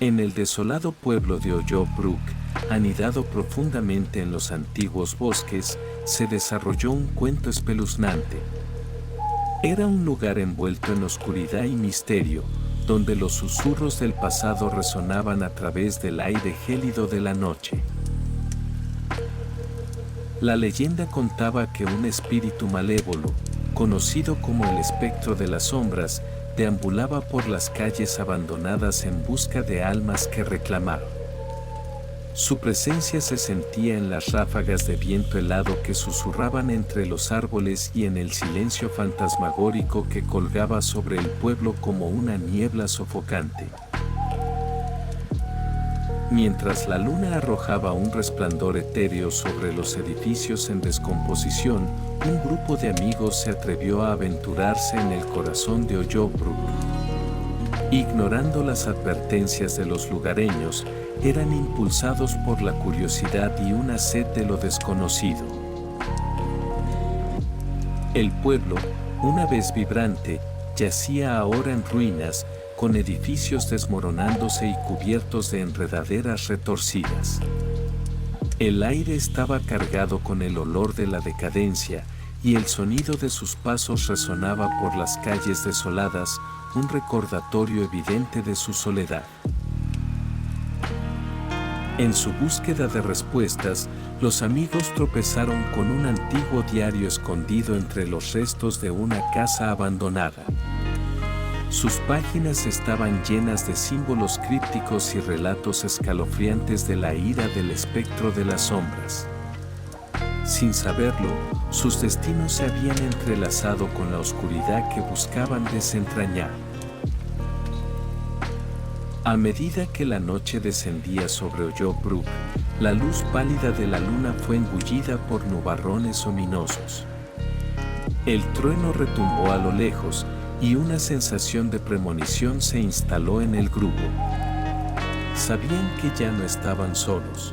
En el desolado pueblo de Ollobrook, anidado profundamente en los antiguos bosques, se desarrolló un cuento espeluznante. Era un lugar envuelto en oscuridad y misterio, donde los susurros del pasado resonaban a través del aire gélido de la noche. La leyenda contaba que un espíritu malévolo, conocido como el espectro de las sombras, deambulaba por las calles abandonadas en busca de almas que reclamar. Su presencia se sentía en las ráfagas de viento helado que susurraban entre los árboles y en el silencio fantasmagórico que colgaba sobre el pueblo como una niebla sofocante. Mientras la luna arrojaba un resplandor etéreo sobre los edificios en descomposición, un grupo de amigos se atrevió a aventurarse en el corazón de Ollobrook. Ignorando las advertencias de los lugareños, eran impulsados por la curiosidad y una sed de lo desconocido. El pueblo, una vez vibrante, yacía ahora en ruinas, con edificios desmoronándose y cubiertos de enredaderas retorcidas. El aire estaba cargado con el olor de la decadencia, y el sonido de sus pasos resonaba por las calles desoladas, un recordatorio evidente de su soledad. En su búsqueda de respuestas, los amigos tropezaron con un antiguo diario escondido entre los restos de una casa abandonada. Sus páginas estaban llenas de símbolos crípticos y relatos escalofriantes de la ira del espectro de las sombras. Sin saberlo, sus destinos se habían entrelazado con la oscuridad que buscaban desentrañar. A medida que la noche descendía sobre Ollobrook, la luz pálida de la luna fue engullida por nubarrones ominosos. El trueno retumbó a lo lejos, y una sensación de premonición se instaló en el grupo. Sabían que ya no estaban solos.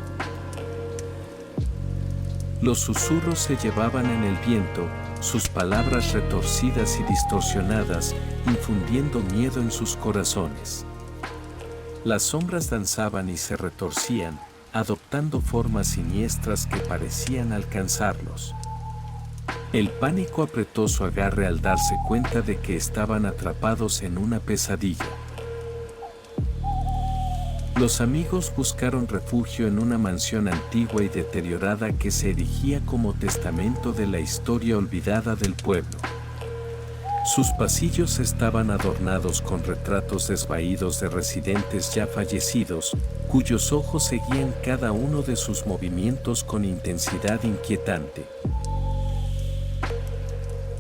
Los susurros se llevaban en el viento, sus palabras retorcidas y distorsionadas, infundiendo miedo en sus corazones. Las sombras danzaban y se retorcían, adoptando formas siniestras que parecían alcanzarlos. El pánico apretó su agarre al darse cuenta de que estaban atrapados en una pesadilla. Los amigos buscaron refugio en una mansión antigua y deteriorada que se erigía como testamento de la historia olvidada del pueblo. Sus pasillos estaban adornados con retratos desvaídos de residentes ya fallecidos, cuyos ojos seguían cada uno de sus movimientos con intensidad inquietante.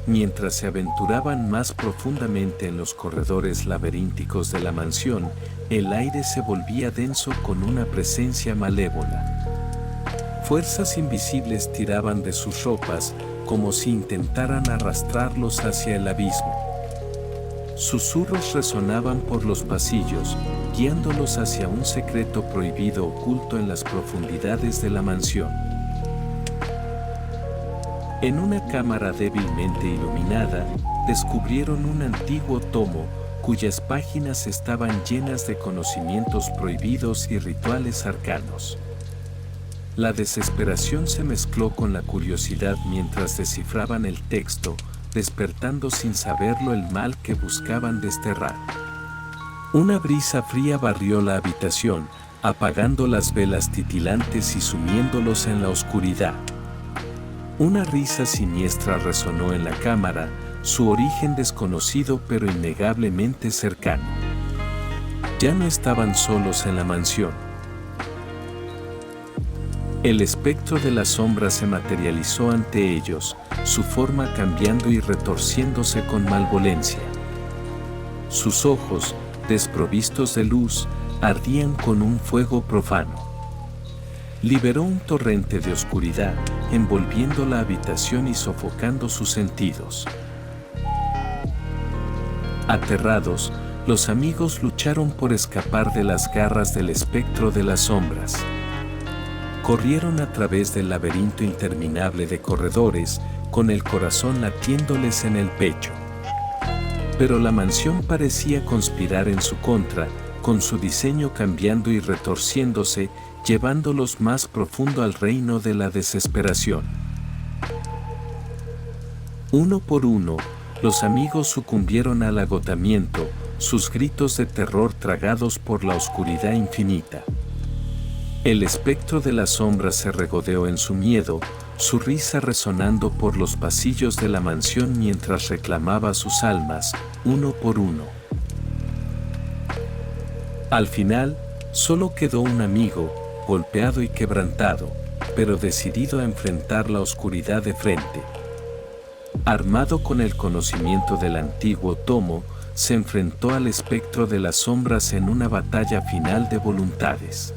Mientras se aventuraban más profundamente en los corredores laberínticos de la mansión, el aire se volvía denso con una presencia malévola. Fuerzas invisibles tiraban de sus ropas, como si intentaran arrastrarlos hacia el abismo. Susurros resonaban por los pasillos, guiándolos hacia un secreto prohibido oculto en las profundidades de la mansión. En una cámara débilmente iluminada, descubrieron un antiguo tomo, cuyas páginas estaban llenas de conocimientos prohibidos y rituales arcanos. La desesperación se mezcló con la curiosidad mientras descifraban el texto, despertando sin saberlo el mal que buscaban desterrar. Una brisa fría barrió la habitación, apagando las velas titilantes y sumiéndolos en la oscuridad. Una risa siniestra resonó en la cámara, su origen desconocido pero innegablemente cercano. Ya no estaban solos en la mansión. El espectro de la sombra se materializó ante ellos, su forma cambiando y retorciéndose con malvolencia. Sus ojos, desprovistos de luz, ardían con un fuego profano. Liberó un torrente de oscuridad, envolviendo la habitación y sofocando sus sentidos. Aterrados, los amigos lucharon por escapar de las garras del espectro de las sombras. Corrieron a través del laberinto interminable de corredores, con el corazón latiéndoles en el pecho. Pero la mansión parecía conspirar en su contra, con su diseño cambiando y retorciéndose, llevándolos más profundo al reino de la desesperación. Uno por uno, los amigos sucumbieron al agotamiento, sus gritos de terror tragados por la oscuridad infinita. El espectro de la sombra se regodeó en su miedo, su risa resonando por los pasillos de la mansión mientras reclamaba sus almas, uno por uno. Al final, solo quedó un amigo, golpeado y quebrantado, pero decidido a enfrentar la oscuridad de frente. Armado con el conocimiento del antiguo tomo, se enfrentó al espectro de las sombras en una batalla final de voluntades.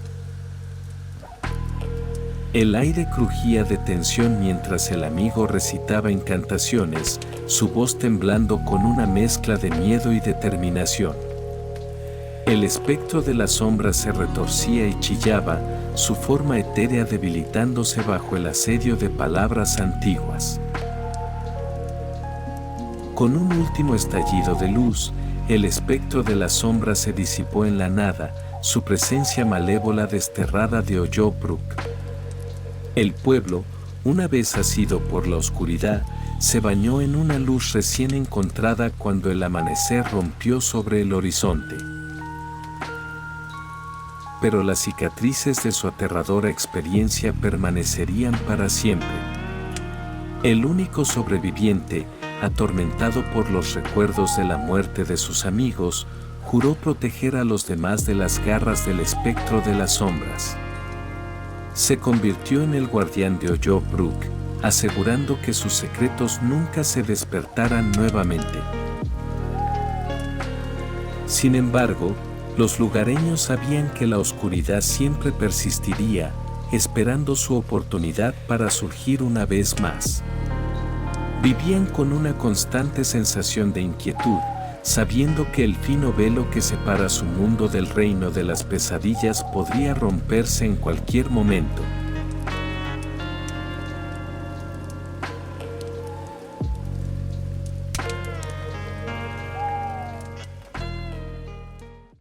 El aire crujía de tensión mientras el amigo recitaba incantaciones, su voz temblando con una mezcla de miedo y determinación. El espectro de las sombras se retorcía y chillaba, su forma etérea debilitándose bajo el asedio de palabras antiguas. Con un último estallido de luz, el espectro de las sombras se disipó en la nada, su presencia malévola desterrada de Ollobrook. El pueblo, una vez asido por la oscuridad, se bañó en una luz recién encontrada cuando el amanecer rompió sobre el horizonte. Pero las cicatrices de su aterradora experiencia permanecerían para siempre. El único sobreviviente, atormentado por los recuerdos de la muerte de sus amigos, juró proteger a los demás de las garras del espectro de las sombras. Se convirtió en el guardián de Ollobrook, asegurando que sus secretos nunca se despertaran nuevamente. Sin embargo, los lugareños sabían que la oscuridad siempre persistiría, esperando su oportunidad para surgir una vez más. Vivían con una constante sensación de inquietud, sabiendo que el fino velo que separa su mundo del reino de las pesadillas podría romperse en cualquier momento.